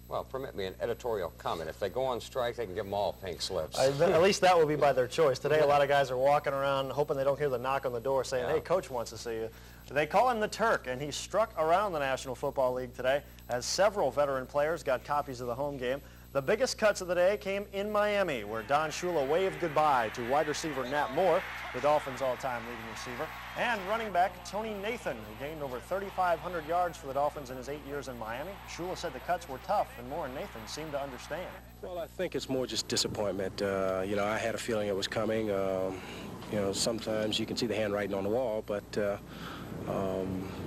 well, permit me an editorial comment. If they go on strike, they can give them all pink slips. At least that will be by their choice. Today, a lot of guys are walking around hoping they don't hear the knock on the door saying, hey, Coach wants to see you. They call him the Turk, and he struck around the National Football League today as several veteran players got copies of the home game. The biggest cuts of the day came in Miami, where Don Shula waved goodbye to wide receiver Nat Moore, the Dolphins' all-time leading receiver, and running back Tony Nathan, who gained over 3,500 yards for the Dolphins in his 8 years in Miami. Shula said the cuts were tough, and Moore and Nathan seemed to understand. Well, I think it's more just disappointment. You know, I had a feeling it was coming. You know, sometimes you can see the handwriting on the wall, but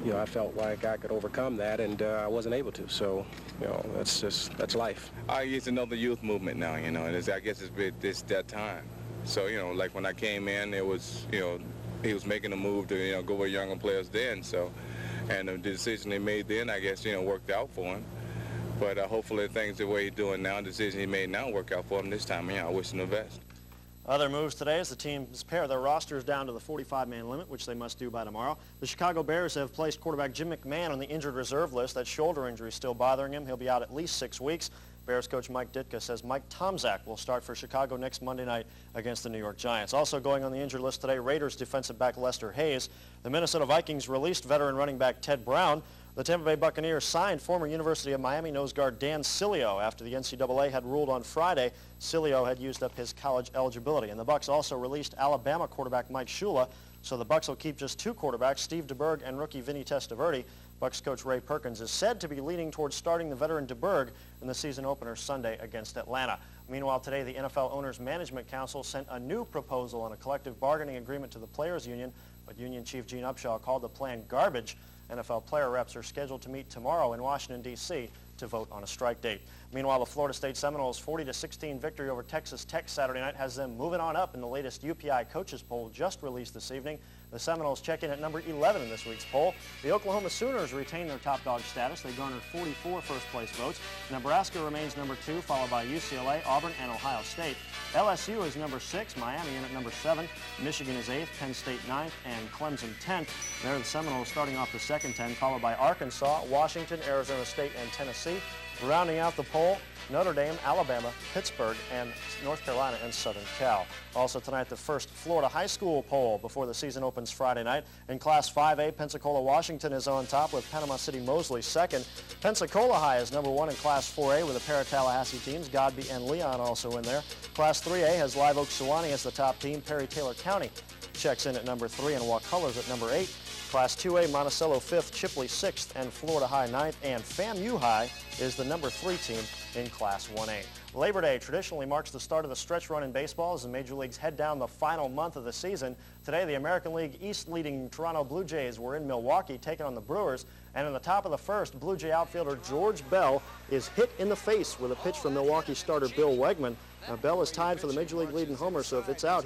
you know, I felt like I could overcome that, and I wasn't able to. So, you know, that's life. It's another youth movement now, you know, and I guess it's that time. So, you know, like when I came in, it was, you know, he was making a move to, you know, go with younger players then. So, and the decision they made then, I guess, you know, worked out for him. But hopefully things the way he's doing now, the decision he made now work out for him this time. You know, I wish him the best. Other moves today as the teams pare their rosters down to the 45-man limit, which they must do by tomorrow. The Chicago Bears have placed quarterback Jim McMahon on the injured reserve list. That shoulder injury is still bothering him. He'll be out at least 6 weeks. Bears coach Mike Ditka says Mike Tomczak will start for Chicago next Monday night against the New York Giants. Also going on the injured list today, Raiders defensive back Lester Hayes. The Minnesota Vikings released veteran running back Ted Brown. The Tampa Bay Buccaneers signed former University of Miami nose guard Dan Cilio after the NCAA had ruled on Friday Cilio had used up his college eligibility. And the Bucs also released Alabama quarterback Mike Shula, so the Bucs will keep just two quarterbacks, Steve DeBerg and rookie Vinny Testaverde. Bucs coach Ray Perkins is said to be leaning towards starting the veteran DeBerg in the season opener Sunday against Atlanta. Meanwhile, today the NFL Owners Management Council sent a new proposal on a collective bargaining agreement to the Players Union, but Union Chief Gene Upshaw called the plan garbage. NFL player reps are scheduled to meet tomorrow in Washington, D.C. to vote on a strike date. Meanwhile, the Florida State Seminoles' 40-16 victory over Texas Tech Saturday night has them moving on up in the latest UPI coaches poll just released this evening. The Seminoles check in at number 11 in this week's poll. The Oklahoma Sooners retain their top dog status. They garnered 44 first-place votes. Nebraska remains number 2, followed by UCLA, Auburn, and Ohio State. LSU is number 6, Miami in at number 7, Michigan is 8th, Penn State 9th, and Clemson 10th. There are the Seminoles starting off the second 10, followed by Arkansas, Washington, Arizona State, and Tennessee. Rounding out the poll, Notre Dame, Alabama, Pittsburgh, and North Carolina and Southern Cal. Also tonight, the first Florida high school poll before the season opens Friday night. In Class 5A, Pensacola, Washington is on top with Panama City Mosley second. Pensacola High is number 1 in Class 4A with a pair of Tallahassee teams, Godby and Leon also in there. Class 3A has Live Oak Sewanee as the top team. Perry Taylor County checks in at number 3 and Waucolors at number 8. Class 2A, Monticello 5th, Chipley 6th, and Florida High 9th, and FAMU High is the number 3 team in Class 1A. Labor Day traditionally marks the start of the stretch run in baseball as the Major Leagues head down the final month of the season. Today, the American League East leading Toronto Blue Jays were in Milwaukee taking on the Brewers, and in the top of the first, Blue Jay outfielder George Bell is hit in the face with a pitch from Milwaukee starter Bill Wegman. Now, Bell is tied for the Major League leading homer, so if he's out,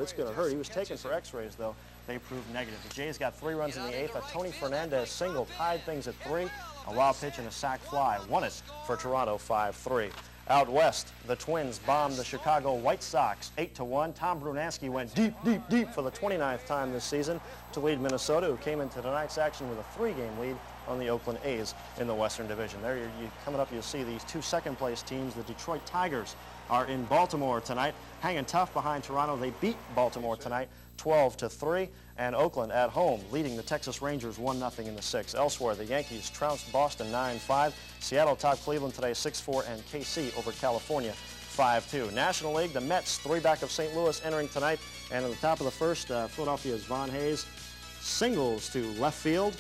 it's going to hurt. He was taken for x-rays, though. They proved negative. The Jays got 3 runs in the 8th. A Tony Fernandez single tied things at 3. A wild pitch and a sac fly won it for Toronto 5-3. Out west, the Twins bombed the Chicago White Sox 8-1. Tom Brunansky went deep, deep, deep for the 29th time this season to lead Minnesota, who came into tonight's action with a 3-game lead on the Oakland A's in the Western Division. There, coming up, you'll see these 2 second-place teams. The Detroit Tigers are in Baltimore tonight, hanging tough behind Toronto. They beat Baltimore tonight 12-3, and Oakland at home leading the Texas Rangers 1-0 in the 6th. Elsewhere, the Yankees trounced Boston 9-5. Seattle topped Cleveland today 6-4, and KC over California 5-2. National League, the Mets 3 back of St. Louis entering tonight, and at the top of the first, Philadelphia's Von Hayes singles to left field.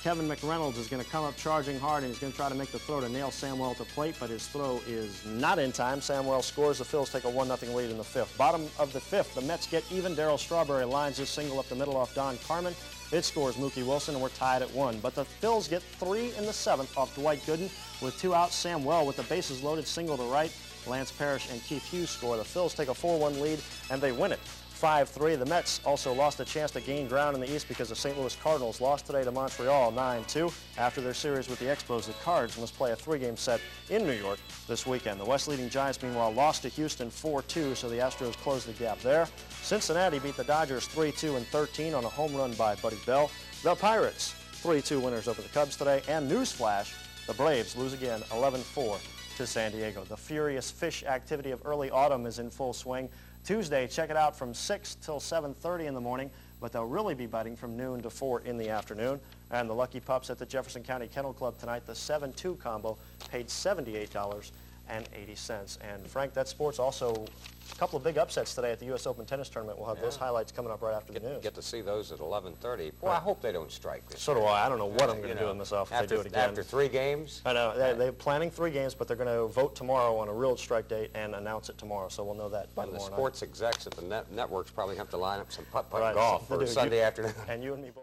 Kevin McReynolds is going to come up charging hard, and he's going to try to make the throw to nail Samwell to plate, but his throw is not in time. Samwell scores. The Phils take a 1-0 lead in the 5th. Bottom of the 5th, the Mets get even. Darryl Strawberry lines his single up the middle off Don Carmen. It scores Mookie Wilson, and we're tied at 1. But the Phils get 3 in the 7th off Dwight Gooden. With 2 outs, Samwell with the bases loaded single to right. Lance Parrish and Keith Hughes score. The Phils take a 4-1 lead, and they win it 5-3. The Mets also lost a chance to gain ground in the East because the St. Louis Cardinals lost today to Montreal 9-2. After their series with the Expos, the Cards must play a 3-game set in New York this weekend. The West leading Giants, meanwhile, lost to Houston 4-2, so the Astros closed the gap there. Cincinnati beat the Dodgers 3-2 and 13 on a home run by Buddy Bell. The Pirates 3-2 winners over the Cubs today. And newsflash, The Braves lose again 11-4 to San Diego. The furious fish activity of early autumn is in full swing. Tuesday, check it out from 6 till 7:30 in the morning, but they'll really be biting from noon to 4 in the afternoon. And the lucky pups at the Jefferson County Kennel Club tonight, the 7-2 combo, paid $78.80. And Frank, that's sports. Also, a couple of big upsets today at the U.S. Open Tennis Tournament. We'll have those highlights coming up right after the news. Get to see those at 11:30. Boy, I hope they don't strike this. So do I. I don't know what I'm going to do with myself if they do it again. After 3 games? I know. They're planning 3 games, but they're going to vote tomorrow on a real strike date and announce it tomorrow. So we'll know that by tomorrow night. The sports execs at the networks probably have to line up some putt-putt golf for Sunday afternoon. And you and me both.